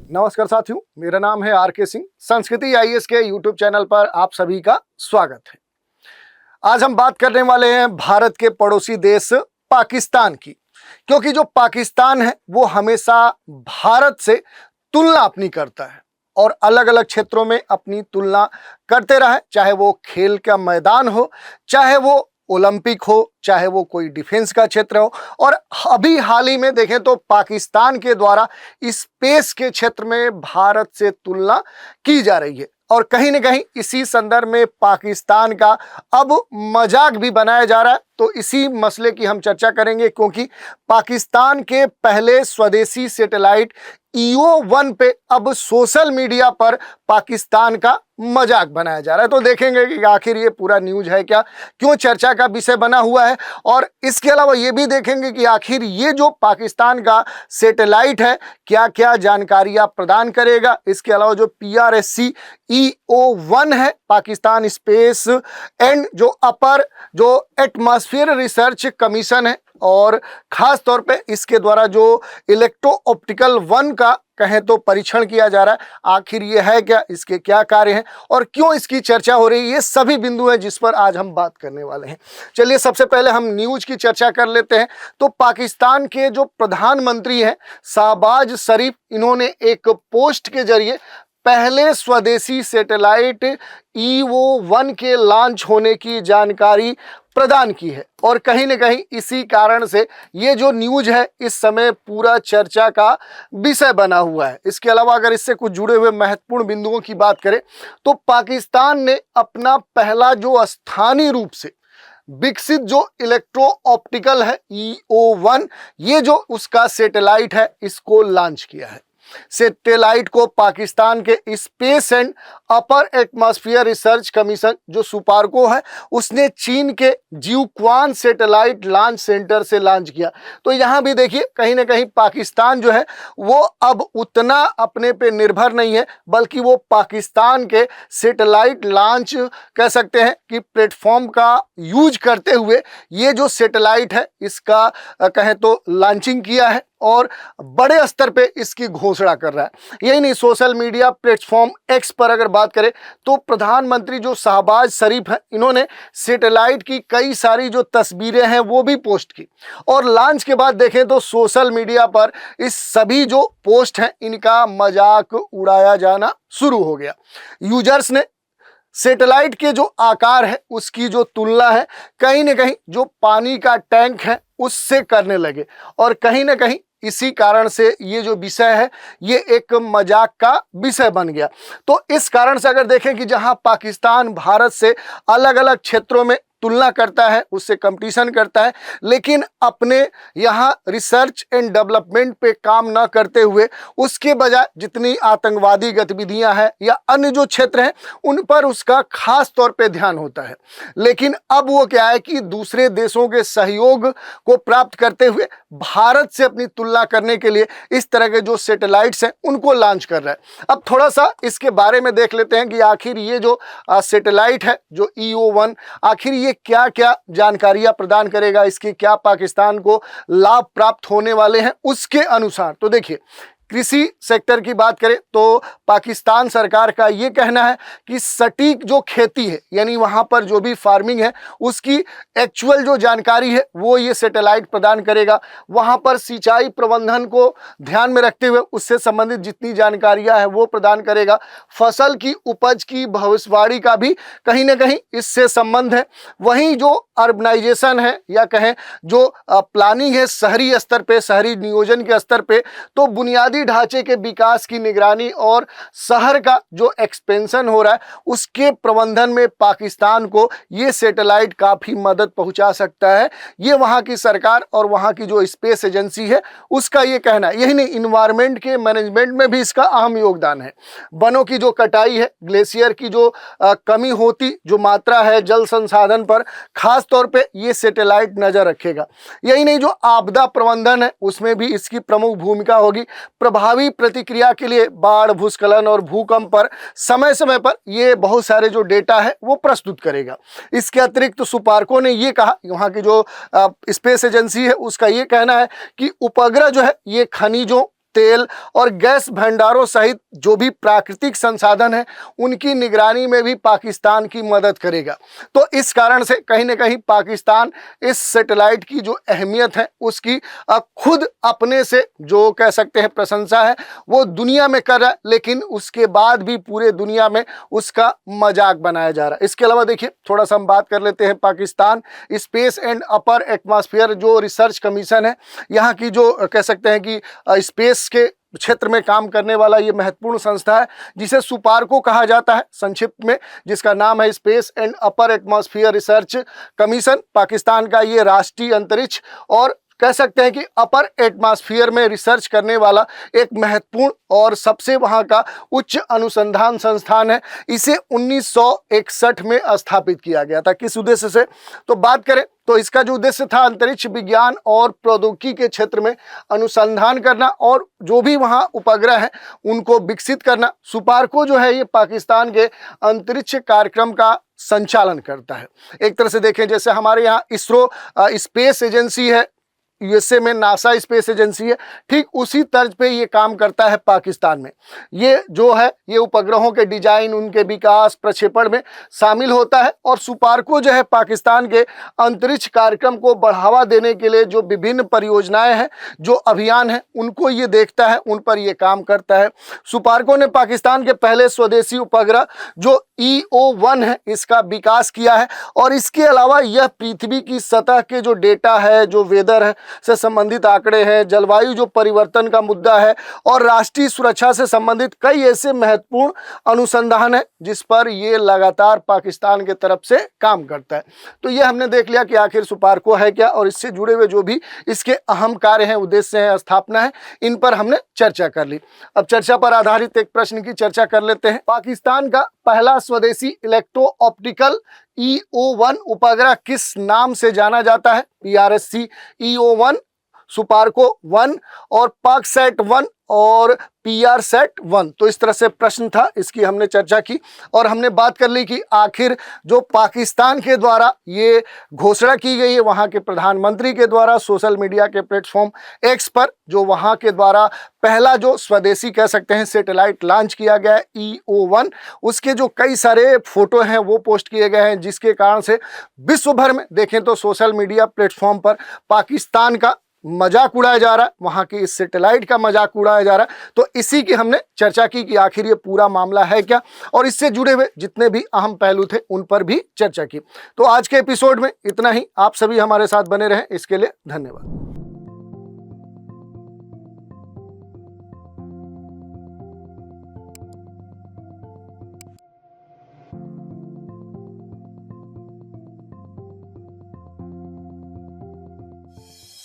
नमस्कार साथियों, मेरा नाम है आर के सिंह। संस्कृति आईएएस के यूट्यूब चैनल पर आप सभी का स्वागत है। आज हम बात करने वाले हैं भारत के पड़ोसी देश पाकिस्तान की, क्योंकि जो पाकिस्तान है वो हमेशा भारत से तुलना अपनी करता है और अलग अलग क्षेत्रों में अपनी तुलना करते रहा है, चाहे वो खेल का मैदान हो, चाहे वो ओलंपिक हो, चाहे वो कोई डिफेंस का क्षेत्र हो। और अभी हाल ही में देखें तो पाकिस्तान के द्वारा स्पेस के क्षेत्र में भारत से तुलना की जा रही है और कहीं ना कहीं इसी संदर्भ में पाकिस्तान का अब मजाक भी बनाया जा रहा है। तो इसी मसले की हम चर्चा करेंगे, क्योंकि पाकिस्तान के पहले स्वदेशी सैटेलाइट EO-1 पे अब सोशल मीडिया पर पाकिस्तान का मजाक बनाया जा रहा है। तो देखेंगे कि आखिर ये पूरा न्यूज है क्या, क्यों चर्चा का विषय बना हुआ है, और इसके अलावा ये भी देखेंगे कि आखिर ये जो पाकिस्तान का सैटेलाइट है क्या क्या जानकारियां प्रदान करेगा। इसके अलावा जो PRSC EO-1 है, पाकिस्तान स्पेस एंड जो अपर जो एटमॉस्फेयर रिसर्च कमीशन है, और खास तौर पे इसके द्वारा जो इलेक्ट्रो ऑप्टिकल 1 का कहें तो परीक्षण किया जा रहा है, आखिर ये है क्या, इसके क्या कार्य हैं और क्यों इसकी चर्चा हो रही है, ये सभी बिंदु हैं जिस पर आज हम बात करने वाले हैं। चलिए सबसे पहले हम न्यूज की चर्चा कर लेते हैं। तो पाकिस्तान के जो प्रधानमंत्री हैं शाहबाज शरीफ, इन्होंने एक पोस्ट के जरिए पहले स्वदेशी सैटेलाइट EO-1 के लॉन्च होने की जानकारी प्रदान की है और कहीं न कहीं इसी कारण से ये जो न्यूज है इस समय पूरा चर्चा का विषय बना हुआ है। इसके अलावा अगर इससे कुछ जुड़े हुए महत्वपूर्ण बिंदुओं की बात करें तो पाकिस्तान ने अपना पहला जो स्थानीय रूप से विकसित जो इलेक्ट्रो ऑप्टिकल है EO-1, ये जो उसका सैटेलाइट है इसको लॉन्च किया है। सैटेलाइट को पाकिस्तान के space and upper atmosphere research commission जो सुपारको है, उसने चीन के जिउक्वान सैटेलाइट लॉन्च सेंटर से लॉन्च किया। तो यहाँ भी देखिए कहीं ना कहीं पाकिस्तान जो है वो अब उतना अपने पे निर्भर नहीं है, बल्कि वो पाकिस्तान के सैटेलाइट लॉन्च कह सकते हैं कि प्लेटफॉर्म का यूज करते हुए ये जो सैटेलाइट है इसका कहें तो लॉन्चिंग किया है और बड़े स्तर पे इसकी घोषणा कर रहा है। यही नहीं, सोशल मीडिया प्लेटफॉर्म X पर अगर बात करें तो प्रधानमंत्री जो शाहबाज शरीफ हैं, इन्होंने सैटेलाइट की कई सारी जो तस्वीरें हैं वो भी पोस्ट की और लॉन्च के बाद देखें तो सोशल मीडिया पर इस सभी जो पोस्ट हैं इनका मजाक उड़ाया जाना शुरू हो गया। यूजर्स ने सैटेलाइट के जो आकार है उसकी जो तुलना है कहीं ना कहीं जो पानी का टैंक है उससे करने लगे और कहीं ना कहीं इसी कारण से ये जो विषय है ये एक मजाक का विषय बन गया। तो इस कारण से अगर देखें कि जहां पाकिस्तान भारत से अलग अलग क्षेत्रों में तुलना करता है, उससे कंपटीशन करता है, लेकिन अपने यहाँ रिसर्च एंड डेवलपमेंट पे काम ना करते हुए उसके बजाय जितनी आतंकवादी गतिविधियां हैं या अन्य जो क्षेत्र हैं उन पर उसका खास तौर पे ध्यान होता है। लेकिन अब वो क्या है कि दूसरे देशों के सहयोग को प्राप्त करते हुए भारत से अपनी तुलना करने के लिए इस तरह के जो सैटेलाइट्स हैं उनको लॉन्च कर रहा है। अब थोड़ा सा इसके बारे में देख लेते हैं कि आखिर ये जो सैटेलाइट है जो EO-1, आखिर ये क्या क्या जानकारियां प्रदान करेगा, इसके क्या पाकिस्तान को लाभ प्राप्त होने वाले हैं उसके अनुसार। तो देखिए, कृषि सेक्टर की बात करें तो पाकिस्तान सरकार का ये कहना है कि सटीक जो खेती है यानी वहाँ पर जो भी फार्मिंग है उसकी एक्चुअल जो जानकारी है वो ये सैटेलाइट प्रदान करेगा। वहाँ पर सिंचाई प्रबंधन को ध्यान में रखते हुए उससे संबंधित जितनी जानकारियाँ हैं वो प्रदान करेगा। फसल की उपज की भविष्यवाणी का भी कहीं ना कहीं इससे संबंध है। वहीं जो अर्बनाइजेशन है या कहें जो प्लानिंग है शहरी स्तर पे, शहरी नियोजन के स्तर पे, तो बुनियादी ढांचे के विकास की निगरानी और शहर का जो एक्सपेंशन हो रहा है उसके प्रबंधन में पाकिस्तान को ये सैटेलाइट काफी मदद पहुंचा सकता है। ये वहां की सरकार और वहां की जो स्पेस एजेंसी है उसका ये कहना है। यही नहीं, इन्वायरमेंट के मैनेजमेंट में भी इसका अहम योगदान है। वनों की जो कटाई है, ग्लेशियर की जो कमी होती जो मात्रा है जल संसाधन पर, खास तौर पे ये सैटेलाइट नजर रखेगा। यही नहीं, जो आपदा प्रबंधन है उसमें भी इसकी प्रमुख भूमिका होगी। प्रभावी प्रतिक्रिया के लिए बाढ़, भूस्खलन और भूकंप पर समय समय पर ये बहुत सारे जो डेटा है वो प्रस्तुत करेगा। इसके अतिरिक्त सुपारको ने ये कहा, वहाँ की जो स्पेस एजेंसी है उसका ये कहना है कि उपग्रह जो है ये खनिजों, तेल और गैस भंडारों सहित जो भी प्राकृतिक संसाधन है उनकी निगरानी में भी पाकिस्तान की मदद करेगा। तो इस कारण से कहीं ना कहीं पाकिस्तान इस सैटेलाइट की जो अहमियत है उसकी खुद अपने से जो कह सकते हैं प्रशंसा है वो दुनिया में कर रहा है, लेकिन उसके बाद भी पूरे दुनिया में उसका मजाक बनाया जा रहा है। इसके अलावा देखिए थोड़ा सा हम बात कर लेते हैं Pakistan space and upper atmosphere जो रिसर्च कमीशन है, यहाँ की जो कह सकते हैं कि स्पेस के क्षेत्र में काम करने वाला ये महत्वपूर्ण संस्था है जिसे सुपार्को कहा जाता है संक्षिप्त में, जिसका नाम है space and upper atmosphere research commission. Pakistan का ये राष्ट्रीय अंतरिक्ष और कह सकते हैं कि अपर एटमॉस्फेयर में रिसर्च करने वाला एक महत्वपूर्ण और सबसे वहां का उच्च अनुसंधान संस्थान है। इसे 1961 में स्थापित किया गया था। किस उद्देश्य से तो बात करें तो इसका जो उद्देश्य था अंतरिक्ष विज्ञान और प्रौद्योगिकी के क्षेत्र में अनुसंधान करना और जो भी वहां उपग्रह हैं उनको विकसित करना। सुपार्को जो है ये पाकिस्तान के अंतरिक्ष कार्यक्रम का संचालन करता है। एक तरह से देखें जैसे हमारे यहाँ इसरो स्पेस एजेंसी है, यूएसए में नासा स्पेस एजेंसी है, ठीक उसी तर्ज पे ये काम करता है पाकिस्तान में। ये जो है ये उपग्रहों के डिजाइन, उनके विकास, प्रक्षेपण में शामिल होता है और सुपार्को जो है पाकिस्तान के अंतरिक्ष कार्यक्रम को बढ़ावा देने के लिए जो विभिन्न परियोजनाएं हैं, जो अभियान हैं, उनको ये देखता है, उन पर ये काम करता है। सुपार्को ने पाकिस्तान के पहले स्वदेशी उपग्रह जो EO1 है इसका विकास किया है और इसके अलावा यह पृथ्वी की सतह के जो डेटा है, जो वेदर है से संबंधित आंकड़े हैं, जलवायु जो परिवर्तन का मुद्दा है और राष्ट्रीय सुरक्षा से संबंधित कई ऐसे महत्वपूर्ण अनुसंधान है जिस पर ये लगातार पाकिस्तान के तरफ से काम करता है। तो ये हमने देख लिया कि आखिर सुपार्को है क्या और इससे जुड़े हुए जो भी इसके अहम कार्य हैं, उद्देश्य हैं, स्थापना है, इन पर हमने चर्चा कर ली। अब चर्चा पर आधारित एक प्रश्न की चर्चा कर लेते हैं। पाकिस्तान का पहला स्वदेशी इलेक्ट्रो ऑप्टिकल EO1 उपग्रह किस नाम से जाना जाता है? PRSC EO1, सुपार्को 1 और पाकसैट 1 और PRSat 1। तो इस तरह से प्रश्न था, इसकी हमने चर्चा की और हमने बात कर ली कि आखिर जो पाकिस्तान के द्वारा ये घोषणा की गई है वहाँ के प्रधानमंत्री के द्वारा सोशल मीडिया के प्लेटफॉर्म X पर, जो वहाँ के द्वारा पहला जो स्वदेशी कह सकते हैं सैटेलाइट लॉन्च किया गया है EO1, उसके जो कई सारे फोटो हैं वो पोस्ट किए गए हैं, जिसके कारण से विश्व भर में देखें तो सोशल मीडिया प्लेटफॉर्म पर पाकिस्तान का मजाक उड़ाया जा रहा है, वहां की इस सैटेलाइट का मजाक उड़ाया जा रहा है। तो इसी की हमने चर्चा की कि आखिर ये पूरा मामला है क्या और इससे जुड़े हुए जितने भी अहम पहलू थे उन पर भी चर्चा की। तो आज के एपिसोड में इतना ही। आप सभी हमारे साथ बने रहें, इसके लिए धन्यवाद।